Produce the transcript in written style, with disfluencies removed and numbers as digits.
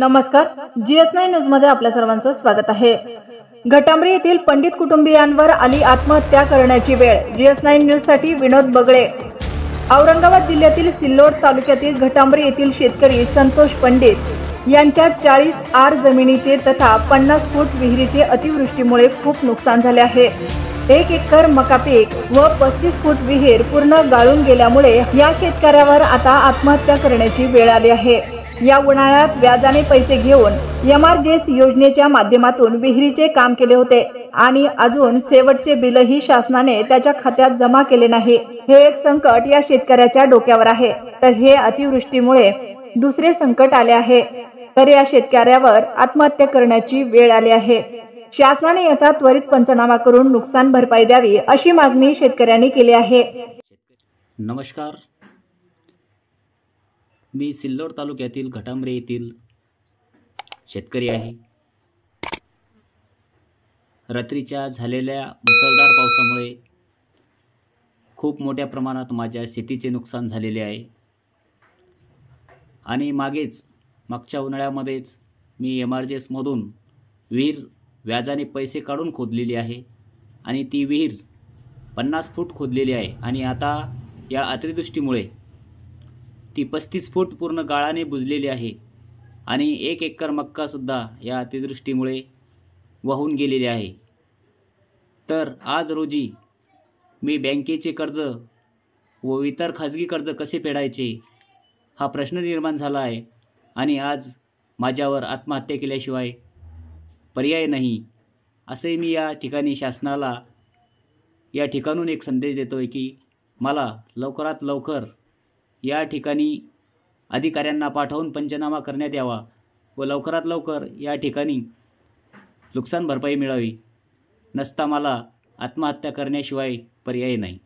नमस्कार, GS9 news मध्ये आपल्या सर्वांचं स्वागत आहे। घटांबरी येथील पंडित कुटुंबियांवर आली आत्महत्या करण्याची वेळ। GS9 न्यूज साठी विनोद बगळे। औरंगाबाद जिल्ह्यातील सिल्लोड तालुक्यातील घटांबरी येथील शेतकरी संतोष पंडित यांच्या 40 आर जमिनीचे तथा 50 फूट विहिरीचे अतिवृष्टीमुळे खूप नुकसान झाले आहे। 1 एकर मका पीक व 35 फूट विहीर पूर्ण गाळून गेल्यामुळे या शेतकऱ्यावर आता आत्महत्या करण्याची वेळ आली आहे। या उन्हाळ्यात व्याजाने पैसे घेऊन MRGS योजनेच्या माध्यमातून विहिरीचे काम केले होते आणि अजून शेवटचे बिलही शासनाने त्याच्या खात्यात जमा केले नाही। हे एक संकट या शेतकऱ्याच्या डोक्यावर आहे। तर हे अतिवृष्टीमुळे दुसरे संकट आले आहे। तर या शेतकऱ्यावर आत्महत्या करण्याची वेळ आली आहे। शासनाने याचा त्वरित पंचनामा करून नुकसान भरपाई द्यावी अशी मागणी शेतकऱ्यांनी केली आहे। नमस्कार, मी सिल्लोड तालुक्यातील घटांबरी येथील शेतकरी आहे। रात्रीच्या झालेल्या मुसळधार पावसामुळे खूप मोठ्या प्रमाणात माझ्या शेतीचे नुकसान झालेले आहे आणि मागच्या उन्हाळ्यामध्येच मी MRGS मधून विहीर व्याजाने पैसे काढून खोदलेली आहे आणि ती विहीर 50 फूट खोदलेली आहे आणि आता या अतिवृष्टीमुळे ती 35 फूट पूर्ण गाळाने बुजलेली आहे आणि 1 एकर मक्का सुद्धा या अतिवृष्टीमुळे वाहून गेलेले आहे। तर आज रोजी मी बँकेचे कर्ज व इतर खाजगी कर्ज कसे फेडायचे हा प्रश्न निर्माण झाला आहे आणि आज माझ्यावर आत्महत्या केल्याशिवाय पर्याय नाही असे मी या ठिकाणी शासनाला या ठिकाणून एक संदेश देतोय की मला लवकरात लवकर या ठिकाणी अधिकाऱ्यांना पाठवून पंचनामा करण्यात यावा व लवकरात लवकर या ठिकाणी नुकसान भरपाई मिळावी, नसता मला आत्महत्या करण्याशिवाय पर्याय नाही।